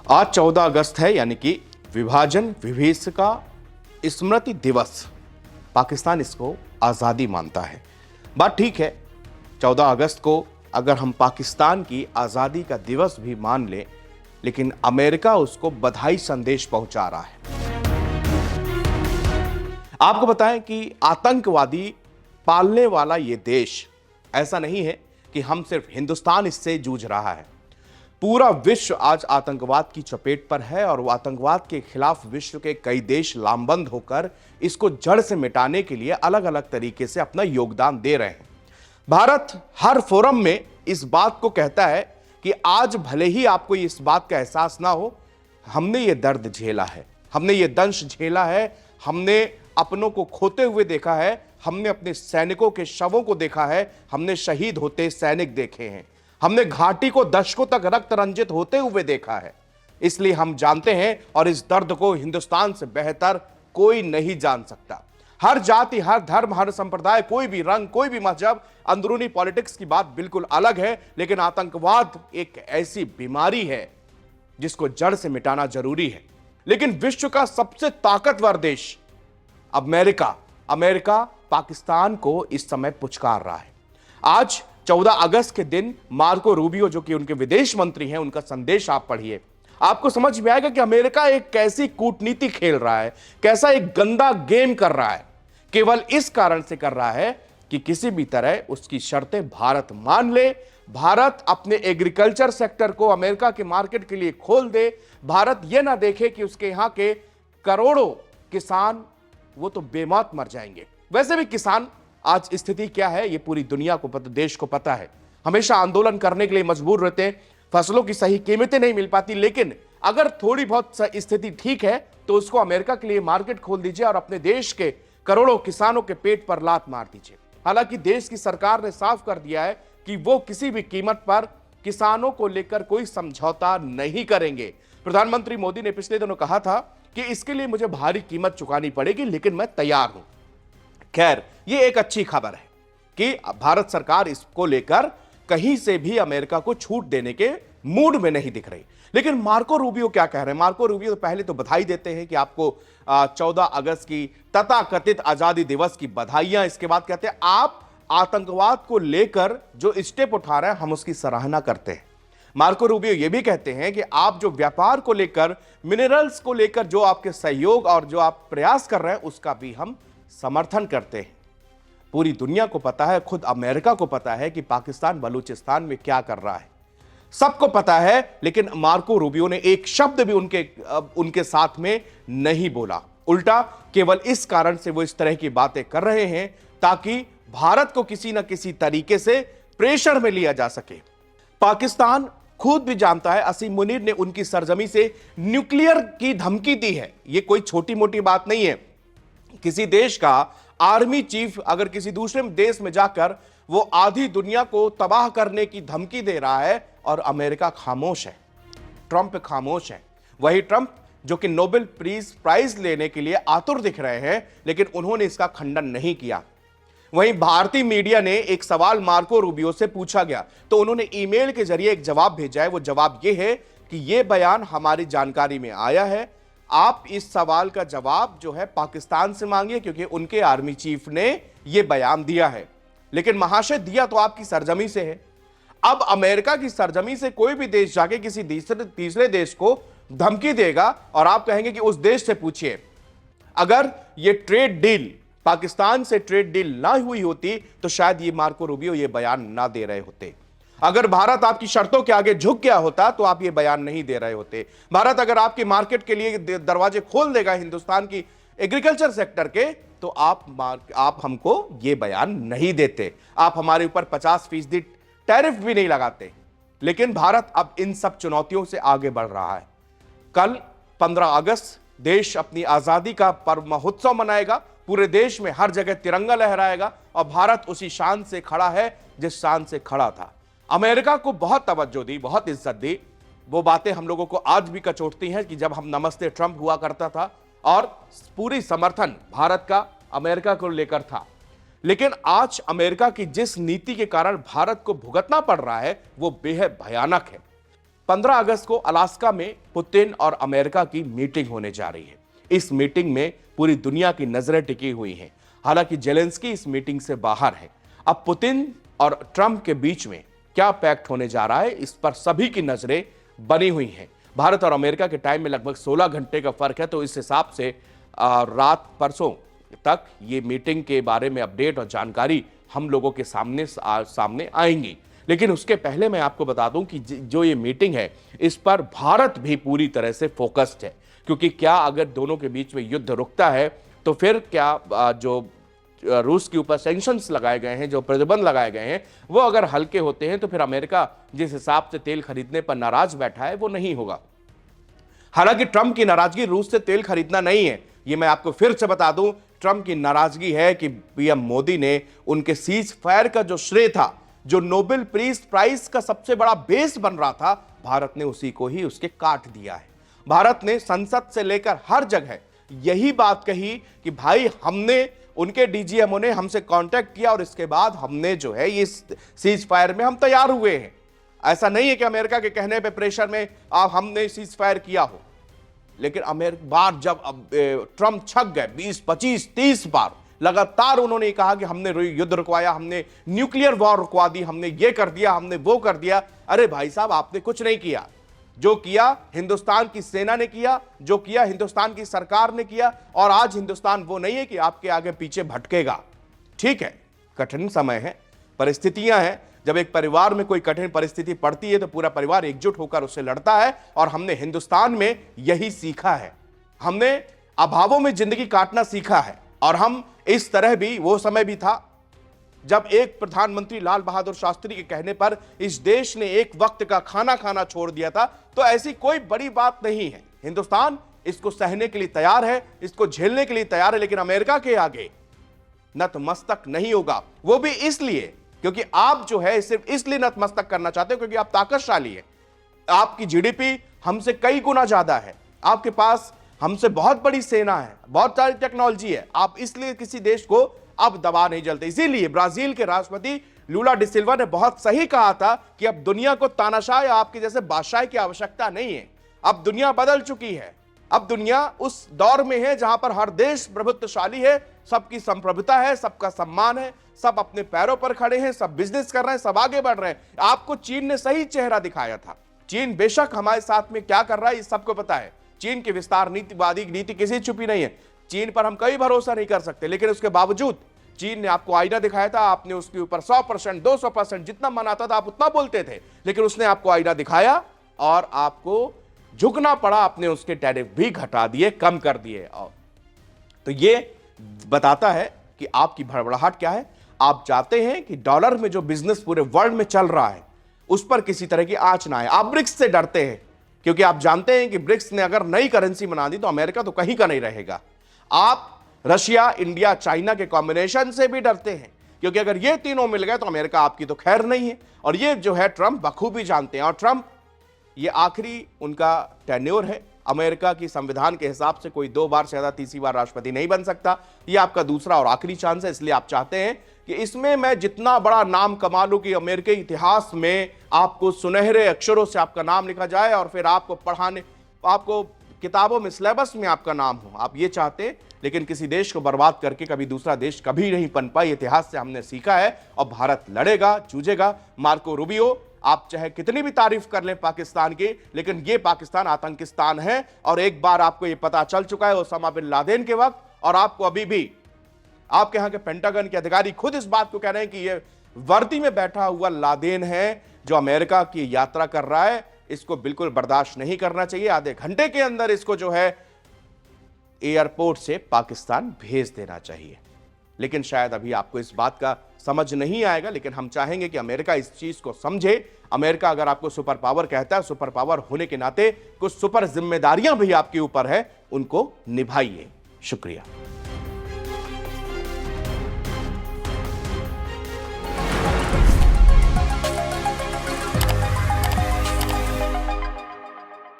आज 14 अगस्त है, यानी कि विभाजन विभीषिका स्मृति दिवस। पाकिस्तान इसको आज़ादी मानता है। बात ठीक है, 14 अगस्त को अगर हम पाकिस्तान की आज़ादी का दिवस भी मान लें, लेकिन अमेरिका उसको बधाई संदेश पहुंचा रहा है। आपको बताएं कि आतंकवादी पालने वाला ये देश, ऐसा नहीं है कि हम सिर्फ हिंदुस्तान इससे जूझ रहा है। पूरा विश्व आज आतंकवाद की चपेट पर है और वो आतंकवाद के खिलाफ विश्व के कई देश लामबंद होकर इसको जड़ से मिटाने के लिए अलग अलग तरीके से अपना योगदान दे रहे हैं। भारत हर फोरम में इस बात को कहता है कि आज भले ही आपको इस बात का एहसास ना हो, हमने ये दर्द झेला है, हमने ये दंश झेला है, हमने अपनों को खोते हुए देखा है, हमने अपने सैनिकों के शवों को देखा है, हमने शहीद होते सैनिक देखे हैं, हमने घाटी को दशकों तक रक्त रंजित होते हुए देखा है। इसलिए हम जानते हैं और इस दर्द को हिंदुस्तान से बेहतर कोई नहीं जान सकता। हर जाति, हर धर्म, हर संप्रदाय, कोई भी रंग, कोई भी मजहब, अंदरूनी पॉलिटिक्स की बात बिल्कुल अलग है, लेकिन आतंकवाद एक ऐसी बीमारी है जिसको जड़ से मिटाना जरूरी है। लेकिन विश्व का सबसे ताकतवर देश अमेरिका पाकिस्तान को इस समय पुचकार रहा है। आज 14 अगस्त के दिन मार्को रूबियो, जो कि उनके विदेश मंत्री हैं, उनका संदेश आप पढ़िए, आपको समझ में आएगा कि अमेरिका एक कैसी कूटनीति खेल रहा है, कैसा एक गंदा गेम कर रहा है। केवल इस कारण से कर रहा है कि किसी भी तरह उसकी शर्तें भारत मान ले, भारत अपने एग्रीकल्चर सेक्टर को अमेरिका के मार्केट के लिए खोल दे, भारत यह ना देखे कि उसके यहां के करोड़ों किसान वो तो बेमौत मर जाएंगे। वैसे भी किसान आज स्थिति क्या है ये पूरी दुनिया को पता, देश को पता है, हमेशा आंदोलन करने के लिए मजबूर रहते हैं, फसलों की सही कीमतें नहीं मिल पाती। लेकिन अगर थोड़ी बहुत स्थिति ठीक है तो उसको अमेरिका के लिए मार्केट खोल दीजिए और अपने देश के करोड़ों किसानों के पेट पर लात मार दीजिए। हालांकि देश की सरकार ने साफ कर दिया है कि वो किसी भी कीमत पर किसानों को लेकर कोई समझौता नहीं करेंगे। प्रधानमंत्री मोदी ने पिछले दिनों कहा था कि इसके लिए मुझे भारी कीमत चुकानी पड़ेगी, लेकिन मैं तैयार हूं। खैर, ये एक अच्छी खबर है कि भारत सरकार इसको लेकर कहीं से भी अमेरिका को छूट देने के मूड में नहीं दिख रही। लेकिन मार्को रूबियो क्या कह रहे हैं? मार्को रूबियो तो पहले तो बधाई देते हैं कि आपको 14 अगस्त की तथाकथित आजादी दिवस की बधाइयां। इसके बाद कहते हैं आप आतंकवाद को लेकर जो स्टेप उठा रहे हैं हम उसकी सराहना करते हैं। मार्को रूबियो ये भी कहते हैं कि आप जो व्यापार को लेकर, मिनरल्स को लेकर जो आपके सहयोग और जो आप प्रयास कर रहे हैं उसका भी हम समर्थन करते हैं। पूरी दुनिया को पता है, खुद अमेरिका को पता है कि पाकिस्तान बलूचिस्तान में क्या कर रहा है, सबको पता है। लेकिन मार्को रूबियो ने एक शब्द भी उनके साथ में नहीं बोला। उल्टा केवल इस कारण से वो इस तरह की बातें कर रहे हैं ताकि भारत को किसी ना किसी तरीके से प्रेशर में लिया जा सके। पाकिस्तान खुद भी जानता है, असीम मुनीर ने उनकी सरजमी से न्यूक्लियर की धमकी दी है। यह कोई छोटी मोटी बात नहीं है। किसी देश का आर्मी चीफ अगर किसी दूसरे देश में जाकर वो आधी दुनिया को तबाह करने की धमकी दे रहा है और अमेरिका खामोश है, ट्रंप खामोश है। वही ट्रंप जो कि नोबेल प्राइज लेने के लिए आतुर दिख रहे हैं, लेकिन उन्होंने इसका खंडन नहीं किया। वहीं भारतीय मीडिया ने एक सवाल मार्को रूबियो से पूछा गया तो उन्होंने ईमेल के जरिए एक जवाब भेजा है। वो जवाब यह है कि यह बयान हमारी जानकारी में आया है, आप इस सवाल का जवाब जो है पाकिस्तान से मांगिए क्योंकि उनके आर्मी चीफ ने यह बयान दिया है। लेकिन महाशय, दिया तो आपकी सरजमी से है। अब अमेरिका की सरजमी से कोई भी देश जाके किसी तीसरे देश को धमकी देगा और आप कहेंगे कि उस देश से पूछिए। अगर यह ट्रेड डील, पाकिस्तान से ट्रेड डील ना हुई होती तो शायद ये मार्को रूबियो ये बयान ना दे रहे होते। अगर भारत आपकी शर्तों के आगे झुक गया होता तो आप ये बयान नहीं दे रहे होते। भारत अगर आपके मार्केट के लिए दरवाजे खोल देगा हिंदुस्तान की एग्रीकल्चर सेक्टर के, तो आप हमको ये बयान नहीं देते, आप हमारे ऊपर 50% टैरिफ भी नहीं लगाते। लेकिन भारत अब इन सब चुनौतियों से आगे बढ़ रहा है। कल 15 अगस्त देश अपनी आजादी का पर्व महोत्सव मनाएगा। पूरे देश में हर जगह तिरंगा लहराएगा और भारत उसी शान से खड़ा है जिस शान से खड़ा था। अमेरिका को बहुत तवज्जो दी, बहुत इज्जत दी। वो बातें हम लोगों को आज भी कचोटती हैं कि जब हम नमस्ते ट्रंप हुआ करता था और पूरी समर्थन भारत का अमेरिका को लेकर था। लेकिन आज अमेरिका की जिस नीति के कारण भारत को भुगतना पड़ रहा है वो बेहद भयानक है। 15 अगस्त को अलास्का में पुतिन और अमेरिका की मीटिंग होने जा रही है। इस मीटिंग में पूरी दुनिया की नजरें टिकी हुई हैं। हालांकि जेलेंस्की इस मीटिंग से बाहर है। अब पुतिन और ट्रंप के बीच में क्या पैक्ट होने जा रहा है, इस पर सभी की नजरें बनी हुई हैं। भारत और अमेरिका के टाइम में लगभग 16 घंटे का फर्क है, तो इस हिसाब से रात परसों तक ये मीटिंग के बारे में अपडेट और जानकारी हम लोगों के सामने आएंगी। लेकिन उसके पहले मैं आपको बता दूं कि जो ये मीटिंग है, इस पर भारत भी पूरी तरह से फोकस्ड है, क्योंकि क्या अगर दोनों के बीच में युद्ध रुकता है तो फिर क्या जो रूस के ऊपर सैंक्शंस लगाए गए हैं, जो प्रतिबंध लगाए गए हैं, वो अगर हल्के होते हैं तो फिर अमेरिका जिस हिसाब से तेल खरीदने पर नाराज बैठा है वो नहीं होगा। हालांकि ट्रंप की नाराजगी रूस से तेल खरीदना नहीं है, ये मैं आपको फिर से बता दूं। ट्रंप की नाराजगी है कि पीएम मोदी ने उनके सीज फायर का जो श्रेय था, जो नोबेल पीस प्राइज का सबसे बड़ा बेस बन रहा था, भारत ने उसी को ही उसके काट दिया है। भारत ने संसद से लेकर हर जगह यही बात कही कि भाई हमने, उनके डीजीएमओ ने हमसे कांटेक्ट किया और इसके बाद हमने जो है ये सीज फायर में हम तैयार हुए हैं। ऐसा नहीं है कि अमेरिका के कहने पे प्रेशर में हमने सीज फायर किया हो। लेकिन अमेरिका बार जब ट्रंप छक गए 20, 25, 30 बार लगातार उन्होंने कहा कि हमने युद्ध रुकवाया, हमने न्यूक्लियर वॉर रुकवा दी, हमने ये कर दिया, हमने वो कर दिया। अरे भाई साहब, आपने कुछ नहीं किया। जो किया हिंदुस्तान की सेना ने किया, जो किया हिंदुस्तान की सरकार ने किया। और आज हिंदुस्तान वो नहीं है कि आपके आगे पीछे भटकेगा। ठीक है, कठिन समय है, परिस्थितियां हैं। जब एक परिवार में कोई कठिन परिस्थिति पड़ती है तो पूरा परिवार एकजुट होकर उससे लड़ता है, और हमने हिंदुस्तान में यही सीखा है। हमने अभावों में जिंदगी काटना सीखा है। और हम इस तरह भी, वो समय भी था जब एक प्रधानमंत्री लाल बहादुर शास्त्री के कहने पर इस देश ने एक वक्त का खाना खाना छोड़ दिया था। तो ऐसी कोई बड़ी बात नहीं है। हिंदुस्तान इसको सहने के लिए तैयार है, इसको झेलने के लिए तैयार है। लेकिन अमेरिका के आगे नतमस्तक नहीं होगा। वो भी इसलिए क्योंकि आप जो है सिर्फ इसलिए नतमस्तक करना चाहते हो क्योंकि आप ताकतशाली है। आपकी जीडीपी हमसे कई गुना ज्यादा है, आपके पास हमसे बहुत बड़ी सेना है, बहुत सारी टेक्नोलॉजी है। आप इसलिए किसी देश को अब दबा नहीं जलते। इसीलिए ब्राजील के राष्ट्रपति लूला डी सिल्वा ने बहुत सही कहा था कि अब दुनिया को तानाशाह या आपके जैसे बादशाह की आवश्यकता नहीं है। अब दुनिया बदल चुकी है। अब दुनिया उस दौर में है जहां पर हर देश प्रभुत्वशाली है, सबकी संप्रभुता है, सबका सम्मान है, सब अपने पैरों पर खड़े हैं, सब बिजनेस कर रहे हैं, सब आगे बढ़ रहे हैं। आपको चीन ने सही चेहरा दिखाया था। चीन बेशक हमारे साथ में क्या कर रहा है, ये सबको पता है। चीन की विस्तार नीतिवादी नीति किसी छुपी नहीं है। चीन पर हम कभी भरोसा नहीं कर सकते, लेकिन उसके बावजूद चीन ने आपको आईना दिखाया था। आपने उसके ऊपर 100%, 200% जितना मन आता था आप उतना बोलते थे, लेकिन उसने आपको आईना दिखाया और आपको झुकना पड़ा। आपने उसके टैरिफ भी घटा दिए, कम कर दिए। और तो ये बताता है कि आपकी भड़बड़ाहट क्या है। आप चाहते हैं कि डॉलर में जो बिजनेस पूरे वर्ल्ड में चल रहा है उस पर किसी तरह की आंच ना आए। आप ब्रिक्स से डरते हैं क्योंकि आप जानते हैं कि ब्रिक्स ने अगर नई करेंसी बना दी तो अमेरिका तो कहीं का नहीं रहेगा। आप रशिया, इंडिया, चाइना के कॉम्बिनेशन से भी डरते हैं क्योंकि अगर ये तीनों मिल गए तो अमेरिका आपकी तो खैर नहीं है। और ये जो है ट्रंप बखूबी जानते हैं। और ट्रंप ये आखिरी उनका टेन्योर है। अमेरिका की संविधान के हिसाब से कोई 2 बार से ज्यादा तीसरी बार राष्ट्रपति नहीं बन सकता। ये आपका दूसरा और आखिरी चांस है। इसलिए आप चाहते हैं कि इसमें मैं जितना बड़ा नाम कमा लूं कि अमेरिकी इतिहास में आपको सुनहरे अक्षरों से आपका नाम लिखा जाए और फिर आपको पढ़ाने, आपको किताबों में, सिलेबस में आपका नाम हो। आप ये चाहते हैं, लेकिन किसी देश को बर्बाद करके कभी दूसरा देश कभी नहीं बन पाए। इतिहास से हमने सीखा है। और भारत लड़ेगा, जूझेगा। मार्को रूबियो, आप चाहे कितनी भी तारीफ कर लें पाकिस्तान की, लेकिन ये पाकिस्तान आतंकिस्तान है। और एक बार आपको ये पता चल चुका है ओसामा बिन लादेन के वक्त, और आपको अभी भी आपके यहां के पेंटागन के अधिकारी खुद इस बात को कह रहे हैं कि ये वर्दी में बैठा हुआ लादेन है जो अमेरिका की यात्रा कर रहा है। इसको बिल्कुल बर्दाश्त नहीं करना चाहिए। आधे घंटे के अंदर इसको जो है एयरपोर्ट से पाकिस्तान भेज देना चाहिए। लेकिन शायद अभी आपको इस बात का समझ नहीं आएगा, लेकिन हम चाहेंगे कि अमेरिका इस चीज को समझे। अमेरिका अगर आपको सुपर पावर कहता है, सुपर पावर होने के नाते कुछ सुपर जिम्मेदारियां भी आपके ऊपर है, उनको निभाइए। शुक्रिया।